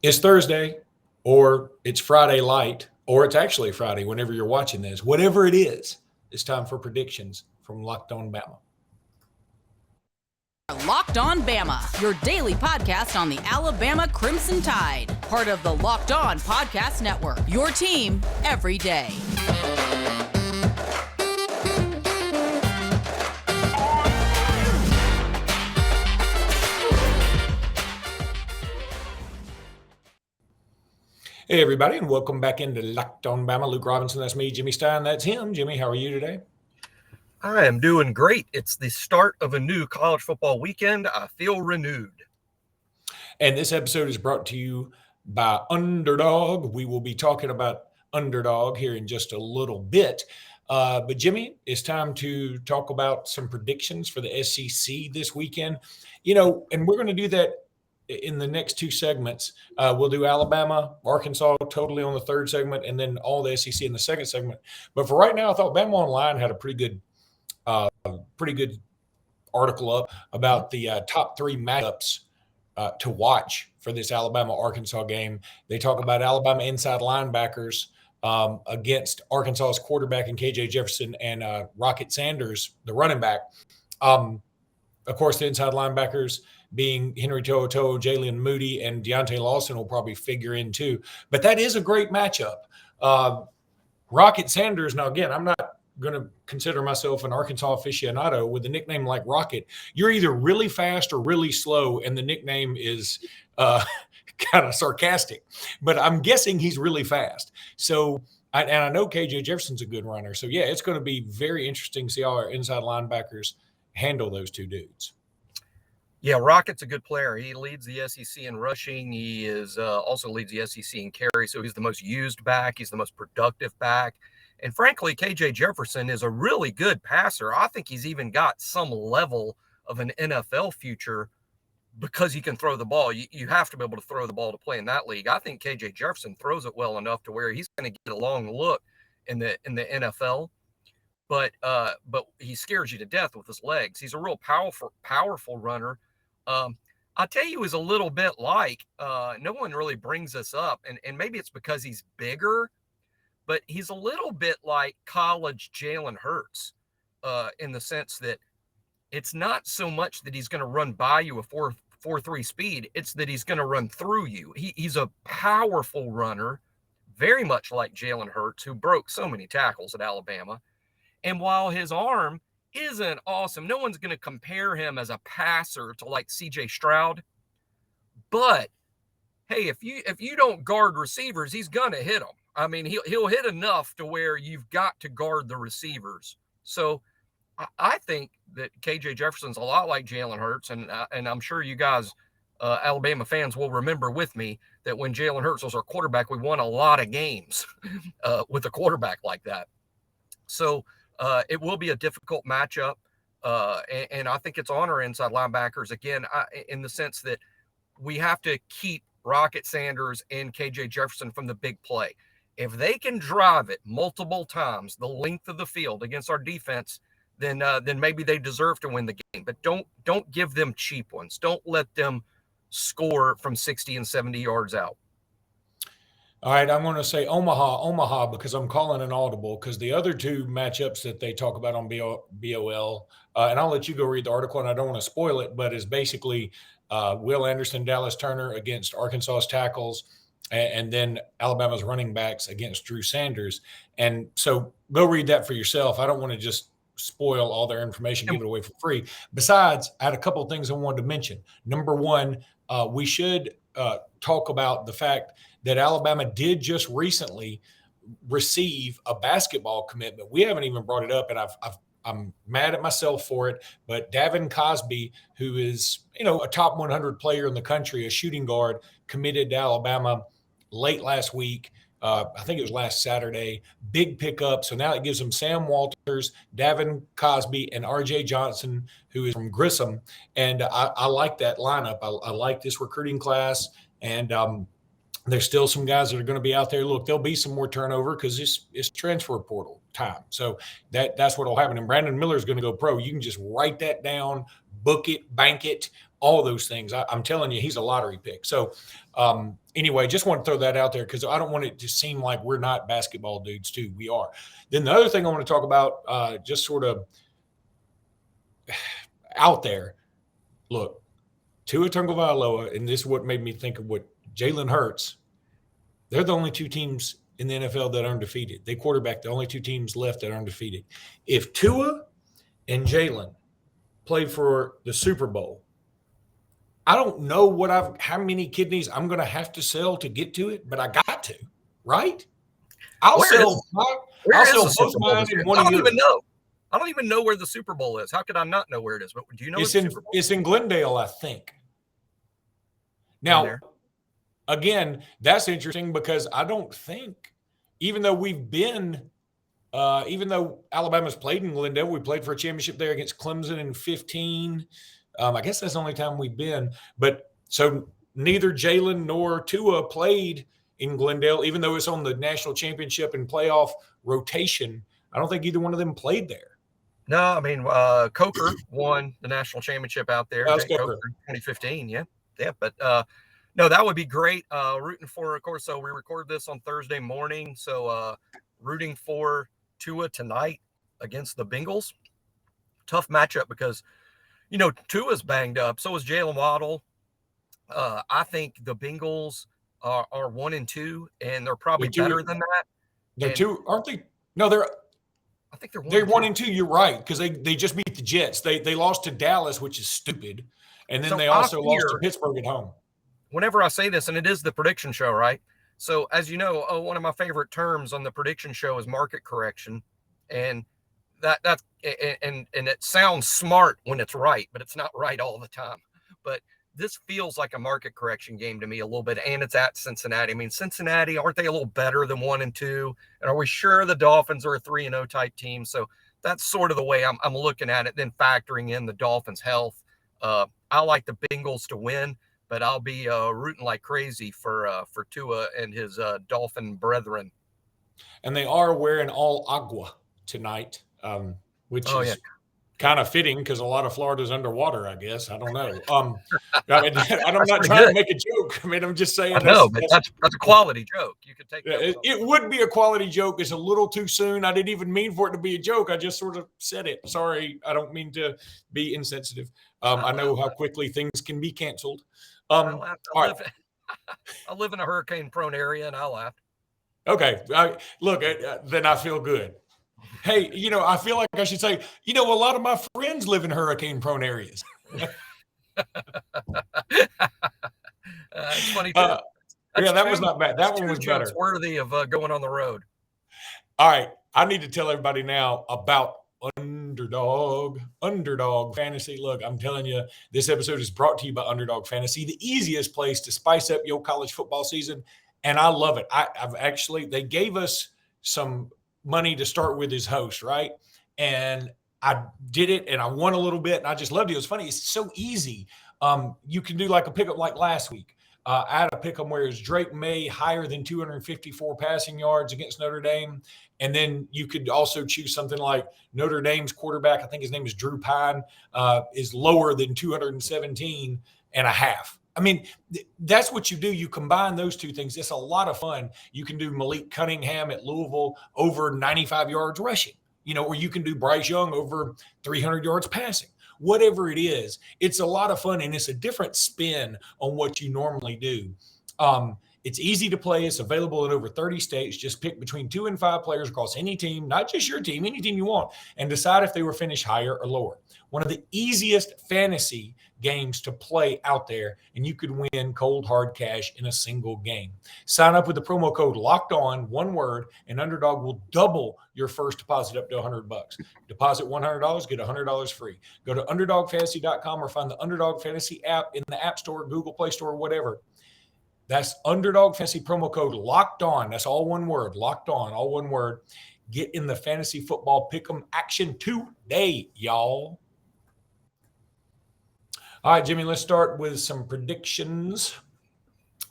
It's Thursday, or it's Friday light, or it's actually Friday whenever you're watching this. Whatever it is, it's time for predictions from Locked On Bama. Locked On Bama, your daily podcast on the Alabama Crimson Tide. Part of the Locked On Podcast Network, your team every day. Hey, everybody, and welcome back into Locked On Bama. Luke Robinson, that's me. Jimmy Stein, that's him. Jimmy, how are you today? I am doing great. It's the start of a new college football weekend. I feel renewed. And this episode is brought to you by Underdog. We will be talking about Underdog here in just a little bit. But Jimmy, it's time to talk about some predictions for the SEC this weekend. And we're going to do that in the next two segments. We'll do Alabama, Arkansas totally on the third segment, and then all the SEC in the second segment. But for right now, I thought Bama Online had a pretty good article up about the top three matchups to watch for this Alabama-Arkansas game. They talk about Alabama inside linebackers against Arkansas's quarterback and KJ Jefferson and Rocket Sanders, the running back. Of course, the inside linebackers being Henry To'oTo'o, Jalen Moody, and Deontay Lawson will probably figure in too. But that is a great matchup. Rocket Sanders, now again, I'm not going to consider myself an Arkansas aficionado. With a nickname like Rocket, you're either really fast or really slow, and the nickname is kind of sarcastic. But I'm guessing he's really fast. So, and I know KJ Jefferson's a good runner. So, yeah, it's going to be very interesting to see how our inside linebackers handle those two dudes. Yeah, Rocket's a good player. He leads the SEC in rushing. He is also leads the SEC in carry. So he's the most used back. He's the most productive back. And frankly, KJ Jefferson is a really good passer. I think he's even got some level of an NFL future because he can throw the ball. You have to be able to throw the ball to play in that league. I think KJ Jefferson throws it well enough to where he's going to get a long look in the NFL. But he scares you to death with his legs. He's a real powerful runner. I tell you, is a little bit like no one really brings this up, and maybe it's because he's bigger, but he's a little bit like college Jalen Hurts in the sense that it's not so much that he's going to run by you a 4.3 speed. It's that he's going to run through you. He's a powerful runner, very much like Jalen Hurts, who broke so many tackles at Alabama. And while his arm isn't awesome, no one's going to compare him as a passer to like CJ Stroud. But hey, if you don't guard receivers, he's going to hit them. I mean, he'll hit enough to where you've got to guard the receivers. So I think that KJ Jefferson's a lot like Jalen Hurts, and I'm sure you guys, Alabama fans, will remember with me that when Jalen Hurts was our quarterback, we won a lot of games with a quarterback like that. So it will be a difficult matchup, and I think it's on our inside linebackers, again, in the sense that we have to keep Rocket Sanders and KJ Jefferson from the big play. If they can drive it multiple times the length of the field against our defense, then maybe they deserve to win the game. But don't give them cheap ones. Don't let them score from 60 and 70 yards out. All right, I'm going to say Omaha, because I'm calling an audible, because the other two matchups that they talk about on BOL, and I'll let you go read the article, and I don't want to spoil it, but it's basically Will Anderson, Dallas Turner against Arkansas's tackles, and then Alabama's running backs against Drew Sanders. And so go read that for yourself. I don't want to just spoil all their information, give it away for free. Besides, I had a couple of things I wanted to mention. Number one, we should talk about the fact that Alabama did just recently receive a basketball commitment. We haven't even brought it up, and I'm mad at myself for it. But Davin Cosby, who is a top 100 player in the country, a shooting guard, committed to Alabama late last week. I think it was last Saturday. Big pickup. So now it gives them Sam Walters, Davin Cosby, and R.J. Johnson, who is from Grissom. And I like that lineup. I like this recruiting class. And there's still some guys that are going to be out there. Look, there'll be some more turnover because it's transfer portal time. So that's what will happen. And Brandon Miller is going to go pro. You can just write that down, book it, bank it. all of those things. I'm telling you, he's a lottery pick. So anyway, just want to throw that out there because I don't want it to seem like we're not basketball dudes too. We are. Then the other thing I want to talk about, just sort of out there, look, Tua Tagovailoa, and this is what made me think of what Jalen Hurts. They're the only two teams in the NFL that are undefeated. They quarterback the only two teams left that are undefeated. If Tua and Jalen played for the Super Bowl, I don't know how many kidneys I'm going to have to sell to get to it, but I got to, right? I'll sell both mine and one of yours. I don't even know where the Super Bowl is. How could I not know where it is? But do you know? It's in Glendale, I think. Now, again, that's interesting because I don't think, even though Alabama's played in Glendale, we played for a championship there against Clemson in 2015. I guess that's the only time we've been. But so neither Jalen nor Tua played in Glendale, even though it's on the national championship and playoff rotation. I don't think either one of them played there. No, I mean, Coker won the national championship out there. Coker in 2015, yeah. But no, that would be great. Rooting for, of course. So we record this on Thursday morning. So rooting for Tua tonight against the Bengals. Tough matchup because, Tua's banged up. So is Jalen Waddle. I think the Bengals are 1-2, and they're probably better than that. They're two, aren't they? No, I think they're 1-2. You're right, because they just beat the Jets. They lost to Dallas, which is stupid, and then they also lost to Pittsburgh at home. Whenever I say this, and it is the prediction show, right? So as you know, one of my favorite terms on the prediction show is market correction, and that's and it sounds smart when it's right, but it's not right all the time. But this feels like a market correction game to me a little bit, and it's at Cincinnati. I mean, Cincinnati, aren't they a little better than 1-2? And are we sure the Dolphins are a 3-0 type team? So that's sort of the way I'm looking at it, then factoring in the Dolphins' health. I like the Bengals to win, but I'll be rooting like crazy for Tua and his Dolphin brethren. And they are wearing all agua tonight, which is kind of fitting because a lot of Florida's underwater, I guess. I don't know. I mean, I'm not trying to make a joke. I mean, I'm just saying. I know, but that's a quality joke. You could take that. It would be a quality joke. It's a little too soon. I didn't even mean for it to be a joke. I just sort of said it. Sorry. I don't mean to be insensitive. I know how quickly things can be canceled. I live in a hurricane-prone area, and I laughed. Okay. Then I feel good. Hey, I feel like I should say, a lot of my friends live in hurricane-prone areas. It's funny, too. That was not bad. That one was better. It's worthy of going on the road. All right. I need to tell everybody now about Underdog Fantasy. Look, I'm telling you, this episode is brought to you by Underdog Fantasy, the easiest place to spice up your college football season, and I love it. They gave us some money to start with as host, right? And I did it, and I won a little bit, and I just loved it. It was funny. It's so easy. You can do like a pickup like last week. I had a pick 'em where it's Drake May higher than 254 passing yards against Notre Dame. And then you could also choose something like Notre Dame's quarterback, I think his name is Drew Pine, is lower than 217.5. I mean, that's what you do. You combine those two things. It's a lot of fun. You can do Malik Cunningham at Louisville over 95 yards rushing, or you can do Bryce Young over 300 yards passing. Whatever it is, it's a lot of fun, and it's a different spin on what you normally do. It's easy to play. It's available in over 30 states. Just pick between 2 and 5 players across any team, not just your team, any team you want, and decide if they were finished higher or lower. One of the easiest fantasy games to play out there, and you could win cold hard cash in a single game. Sign up with the promo code LOCKEDON, one word, and Underdog will double your first deposit up to $100. Deposit $100, get $100 free. Go to UnderdogFantasy.com or find the Underdog Fantasy app in the App Store, Google Play Store, whatever. That's Underdog Fantasy promo code Locked On. That's all one word. Locked On, all one word. Get in the fantasy football pick'em action today, y'all. All right, Jimmy, let's start with some predictions.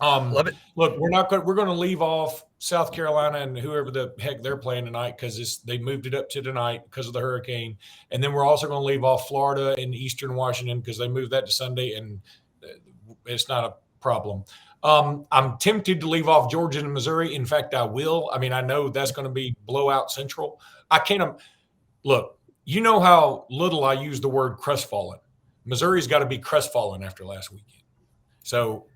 Love it. Look, we're going to leave off South Carolina and whoever the heck they're playing tonight because they moved it up to tonight because of the hurricane, and then we're also going to leave off Florida and Eastern Washington because they moved that to Sunday, and it's not a problem. I'm tempted to leave off Georgia and Missouri. In fact, I will. I mean, I know that's going to be blowout central. I can't look. You know how little I use the word crestfallen. Missouri's got to be crestfallen after last weekend. So.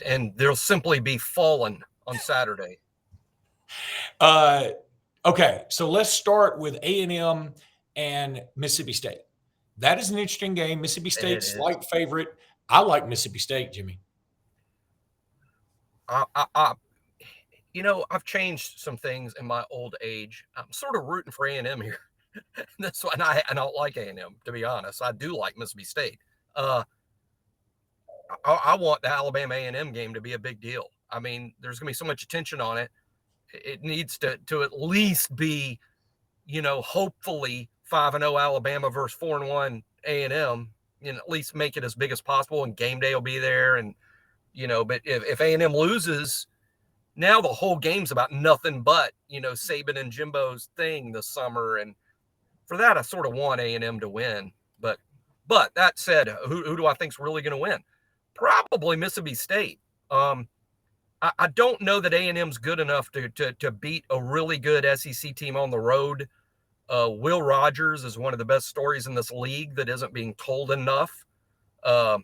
And they'll simply be fallen on Saturday. Okay, so let's start with A&M and Mississippi State. That is an interesting game. Mississippi State's slight favorite. I like Mississippi State, Jimmy. I've changed some things in my old age. I'm sort of rooting for A&M here. That's why I don't like A&M, to be honest. I do like Mississippi State. I want the Alabama A&M game to be a big deal. I mean, there's going to be so much attention on it. It needs to at least be, hopefully 5-0 Alabama versus 4-1 A&M, and at least make it as big as possible. And game day will be there. And, but if A&M loses, now the whole game's about nothing but, Saban and Jimbo's thing this summer. And for that, I sort of want A&M to win. But that said, who do I think's really going to win? Probably Mississippi State. I don't know that A&M's good enough to beat a really good SEC team on the road. Will Rogers is one of the best stories in this league that isn't being told enough. A&M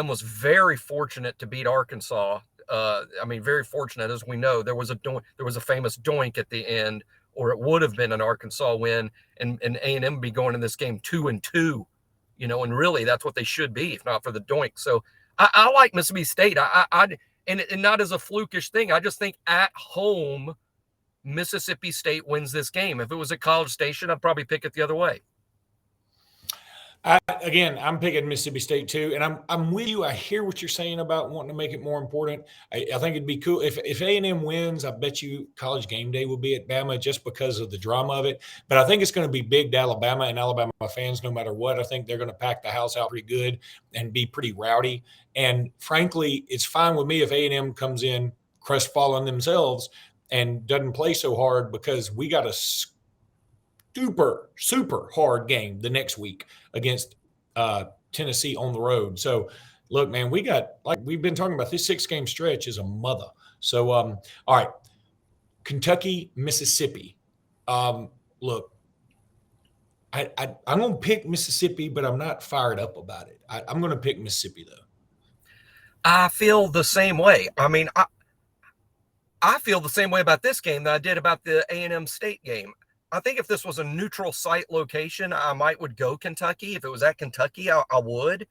was very fortunate to beat Arkansas. Very fortunate, as we know. There was a famous doink at the end, or it would have been an Arkansas win, and A&M be going in this game 2-2. And really that's what they should be, if not for the doink. So I like Mississippi State. And not as a flukish thing. I just think at home, Mississippi State wins this game. If it was at College Station, I'd probably pick it the other way. I'm picking Mississippi State too, and I'm with you. I hear what you're saying about wanting to make it more important. I think it'd be cool if A&M wins. I bet you College Game Day will be at Bama just because of the drama of it. But I think it's going to be big to Alabama and Alabama fans no matter what. I think they're going to pack the house out pretty good and be pretty rowdy. And frankly, it's fine with me if A&M comes in crestfallen themselves and doesn't play so hard because we got a super hard game the next week against Tennessee on the road. So look, man, we've been talking about this 6-game stretch is a mother. So, all right, Kentucky, Mississippi. Look, I'm going to pick Mississippi, but I'm not fired up about it. I'm going to pick Mississippi though. I feel the same way. I mean, I feel the same way about this game that I did about the A&M State game. I think if this was a neutral site location, I would go Kentucky. If it was at Kentucky, I would.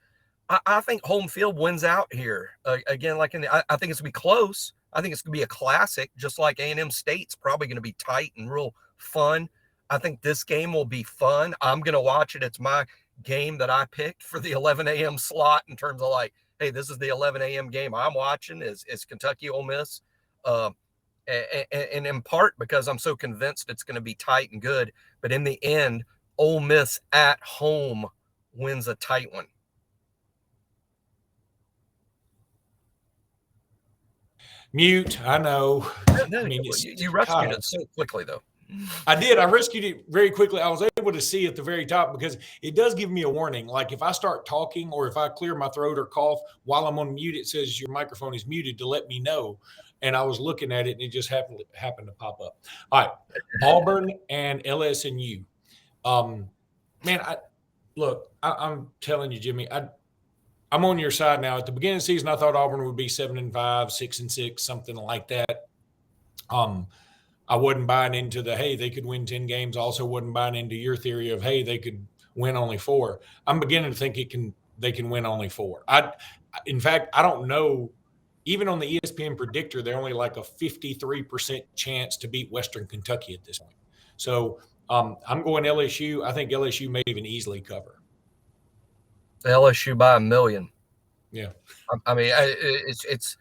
I think home field wins out here. Again, I think it's going to be close. I think it's going to be a classic, just like A&M State's probably going to be tight and real fun. I think this game will be fun. I'm going to watch it. It's my game that I picked for the 11 a.m. slot in terms of hey, this is the 11 a.m. game I'm watching is Kentucky Ole Miss. And in part because I'm so convinced it's going to be tight and good. But in the end, Ole Miss at home wins a tight one. Mute, I know. No, you rescued it so quickly, though. I did. I rescued it very quickly. I was able to see at the very top because it does give me a warning. Like if I start talking or if I clear my throat or cough while I'm on mute, it says your microphone is muted to let me know. And I was looking at it and it just happened to pop up. All right. Auburn and LSU. Man, I'm telling you, Jimmy, I'm on your side now. At the beginning of the season, I thought Auburn would be 7-5, 6-6, something like that. I wasn't buying into hey, they could win 10 games. I also wasn't buying into your theory of, hey, they could win only 4. I'm beginning to think they can win only 4. In fact, I don't know. Even on the ESPN predictor, they're only like a 53% chance to beat Western Kentucky at this point. So I'm going LSU. I think LSU may even easily cover. LSU by 1 million. Yeah. I mean, it's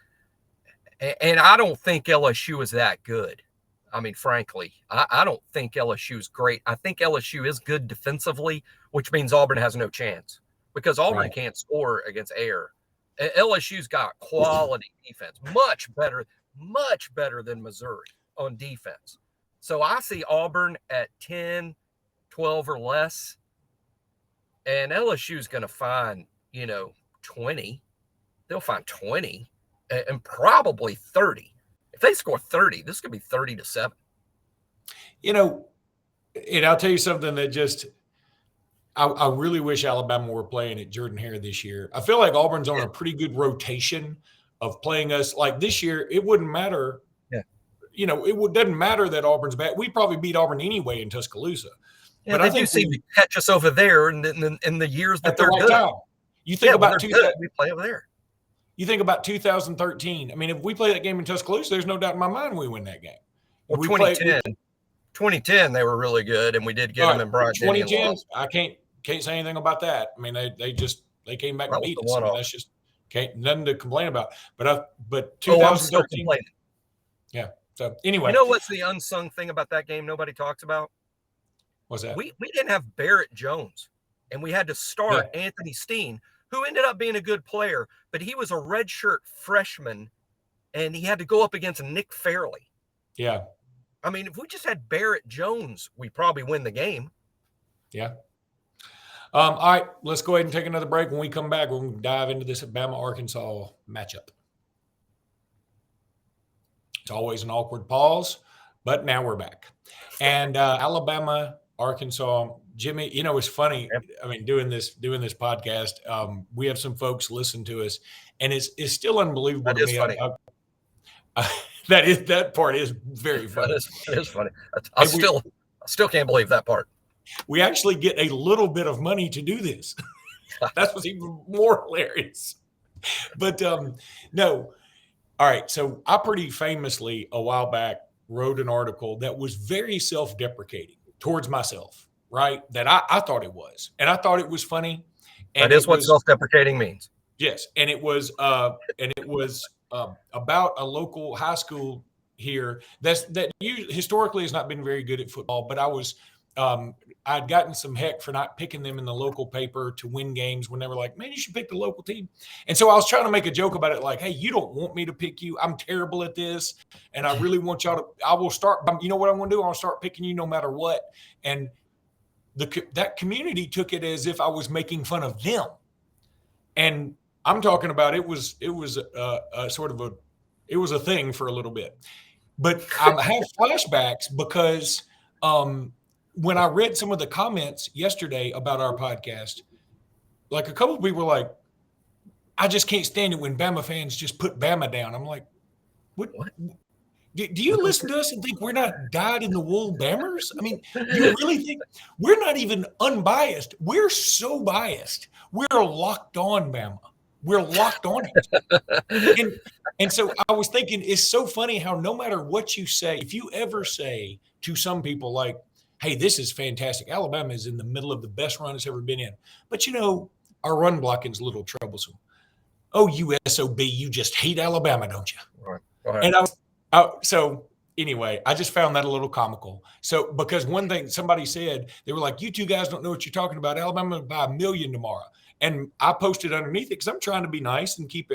and I don't think LSU is that good. I mean, frankly, I don't think LSU is great. I think LSU is good defensively, which means Auburn has no chance because Auburn can't score against air. LSU's got quality defense, much better than Missouri on defense. So I see Auburn at 10, 12 or less, and LSU's going to find, 20. They'll find 20 and probably 30. If they score 30, this could be 30-7. And I'll tell you something that just I really wish Alabama were playing at Jordan-Hare this year. I feel like Auburn's on a pretty good rotation of playing us. Like this year, it wouldn't matter. Yeah. It doesn't matter that Auburn's bad. We probably beat Auburn anyway in Tuscaloosa. Yeah, but I do seem to catch us over there in the years that they're good. Time. You think about we play over there. You think about 2013. I mean, if we play that game in Tuscaloosa, there's no doubt in my mind we win that game. Well, 2010, they were really good, and we did get them in Bryant. 2010, I can't say anything about that. I mean, they came back and beat us. I mean, that's just nothing to complain about. But 2013. Yeah. So anyway, what's the unsung thing about that game nobody talks about? What's that? We didn't have Barrett Jones, and we had to start Anthony Steen, who ended up being a good player, but he was a redshirt freshman, and he had to go up against Nick Fairley. Yeah. I mean, if we just had Barrett Jones, we probably win the game. Yeah. All right, let's go ahead and take another break. When we come back, we'll dive into this Bama-Arkansas matchup. It's always an awkward pause, but now we're back. And Alabama, Arkansas, Jimmy, it's funny. I mean, doing this podcast, we have some folks listen to us, and it's still unbelievable to me. Funny. That part is very funny. That is funny. I still can't believe that part. We actually get a little bit of money to do this. That's what's even more hilarious. But no. All right. So I pretty famously a while back wrote an article that was very self-deprecating towards myself, right? That I thought it was. And I thought it was funny. And that is what self-deprecating means. Yes. And it was about a local high school here that historically has not been very good at football, but I'd gotten some heck for not picking them in the local paper to win games when they were like, man, you should pick the local team. And so I was trying to make a joke about it, like, hey, you don't want me to pick you. I'm terrible at this. And I really want y'all to, I will start, you know what I'm going to do? I'll start picking you no matter what. And that community took it as if I was making fun of them. And I'm talking about it was a sort of it was a thing for a little bit. But I have flashbacks because when I read some of the comments yesterday about our podcast, like a couple of people were like, I just can't stand it when Bama fans just put Bama down. I'm like, what? Do you listen to us and think we're not dyed-in-the-wool Bammers? I mean, you really think we're not even unbiased? We're so biased. We're locked on Bama. We're locked on it. And so I was thinking, it's so funny how no matter what you say, if you ever say to some people like, hey, this is fantastic. Alabama is in the middle of the best run it's ever been in. But, our run blocking is a little troublesome. Oh, you SOB, you just hate Alabama, don't you? Right. And so anyway, I just found that a little comical. So because one thing somebody said, they were like, you two guys don't know what you're talking about. Alabama will buy 1 million tomorrow. And I posted underneath it because I'm trying to be nice and keep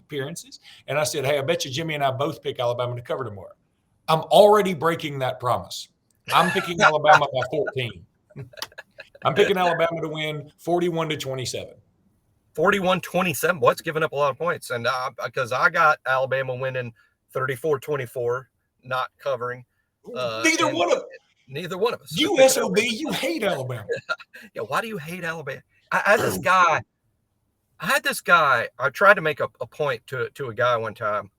appearances. And I said, hey, I bet you Jimmy and I both pick Alabama to cover tomorrow. I'm already breaking that promise. I'm picking Alabama by 14. I'm picking Alabama to win 41-27. 41-27. What's giving up a lot of points? And because I got Alabama winning 34-24, not covering. Neither one of us. You SOB, you hate Alabama. Yeah, why do you hate Alabama? I had this guy. I tried to make a point to a guy one time,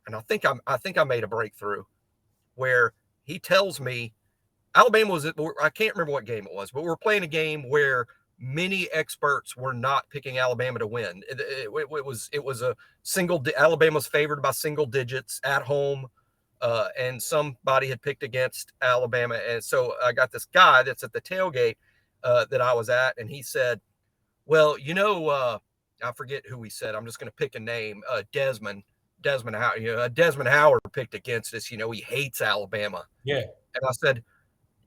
and I think I made a breakthrough where he tells me Alabama was. I can't remember what game it was, but we were playing a game where many experts were not picking Alabama to win. It was a single. Alabama was favored by single digits at home, and somebody had picked against Alabama, and so I got this guy that's at the tailgate that I was at, and he said, well, I forget who he said. I'm just going to pick a name. Desmond Howard. Desmond Howard picked against us. He hates Alabama. Yeah. And I said,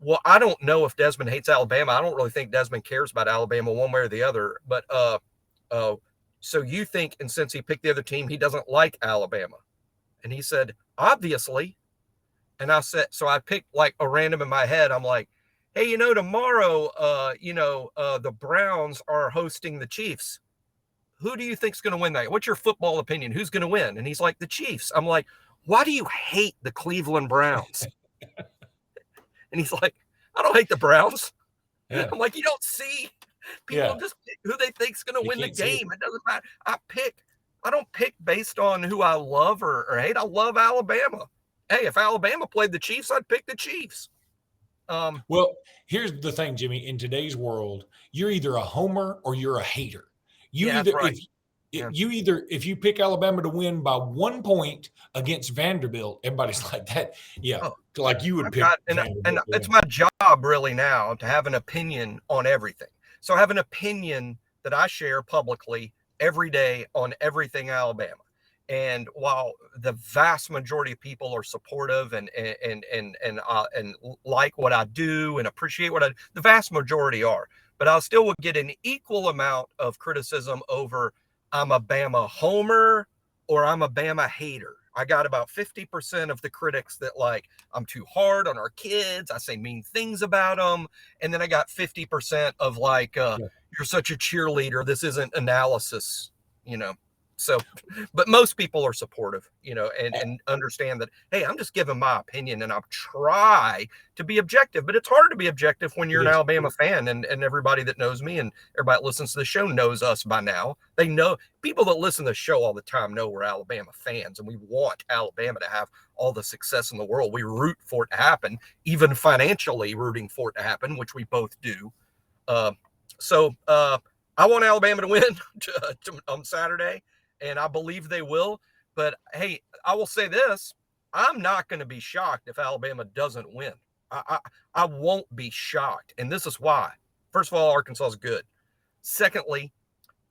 well, I don't know if Desmond hates Alabama. I don't really think Desmond cares about Alabama one way or the other. But so you think, and since he picked the other team, he doesn't like Alabama? And he said, obviously. And I said, so I picked like a random in my head. I'm like, hey, tomorrow, the Browns are hosting the Chiefs. Who do you think's going to win that? What's your football opinion? Who's going to win? And he's like, the Chiefs. I'm like, why do you hate the Cleveland Browns? And he's like, I don't hate the Browns. Yeah. I'm like, you don't see people just pick who they think's going to win the game. It doesn't matter. I don't pick based on who I love or hate. I love Alabama. Hey, if Alabama played the Chiefs, I'd pick the Chiefs. Well, here's the thing, Jimmy. In today's world, you're either a homer or you're a hater. If you pick Alabama to win by 1 point against Vanderbilt, everybody's like that. Yeah, like you would pick. And it's my job really now to have an opinion on everything. So I have an opinion that I share publicly every day on everything Alabama. And while the vast majority of people are supportive and like what I do and appreciate what I do, the vast majority are. But I still would get an equal amount of criticism over I'm a Bama homer or I'm a Bama hater. I got about 50% of the critics that like I'm too hard on our kids. I say mean things about them. And then I got 50% of like, you're such a cheerleader. This isn't analysis, So, but most people are supportive, and understand that, hey, I'm just giving my opinion and I'll try to be objective, but it's hard to be objective when you're an Alabama fan and everybody that knows me and everybody that listens to the show knows us by now. They know people that listen to the show all the time know we're Alabama fans and we want Alabama to have all the success in the world. We root for it to happen, even financially rooting for it to happen, which we both do. So I want Alabama to win on Saturday. And I believe they will. But, hey, I will say this. I'm not going to be shocked if Alabama doesn't win. I won't be shocked. And this is why. First of all, Arkansas is good. Secondly,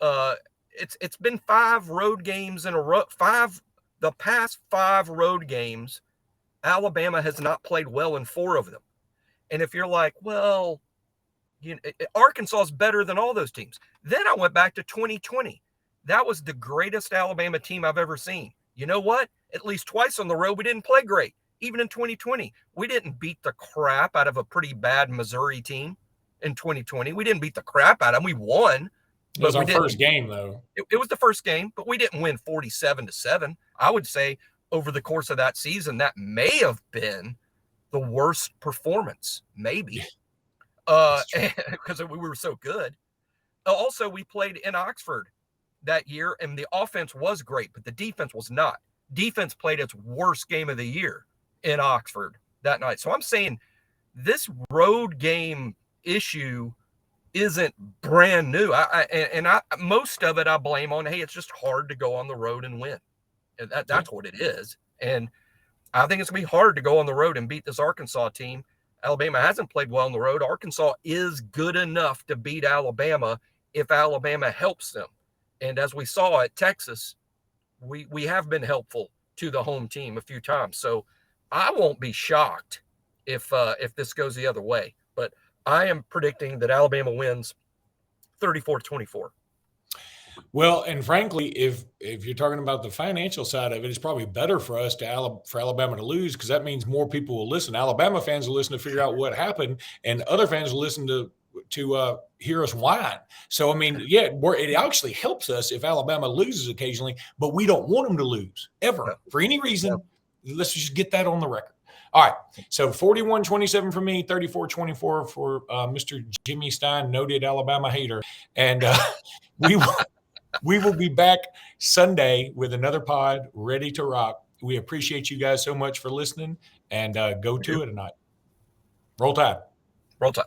it's been 5 road games in a row. The past 5 road games, Alabama has not played well in 4 of them. And if you're like, well, Arkansas is better than all those teams. Then I went back to 2020. That was the greatest Alabama team I've ever seen. You know what? At least twice on the road, we didn't play great. Even in 2020, we didn't beat the crap out of a pretty bad Missouri team in 2020. We didn't beat the crap out of them. We won. It was our first game, though. It was the first game, but we didn't win 47-7. I would say over the course of that season, that may have been the worst performance, maybe, because we were so good. Also, we played in Oxford that year, and the offense was great, but the defense was not. Defense played its worst game of the year in Oxford that night. So I'm saying this road game issue isn't brand new. Most of it I blame on, hey, it's just hard to go on the road and win. And that's what it is. And I think it's going to be hard to go on the road and beat this Arkansas team. Alabama hasn't played well on the road. Arkansas is good enough to beat Alabama if Alabama helps them. And as we saw at Texas, we have been helpful to the home team a few times. So I won't be shocked if this goes the other way. But I am predicting that Alabama wins 34-24. Well, and frankly, if you're talking about the financial side of it, it's probably better for us for Alabama to lose, because that means more people will listen. Alabama fans will listen to figure out what happened, and other fans will listen to hear us whine. So, I mean, yeah, it actually helps us if Alabama loses occasionally, but we don't want them to lose ever for any reason. Let's just get that on the record. All right. So 41-27 for me, 34-24 for Mr. Jimmy Stein, noted Alabama hater. And we will be back Sunday with another pod ready to rock. We appreciate you guys so much for listening, and go to it tonight. Roll Tide. Roll Tide.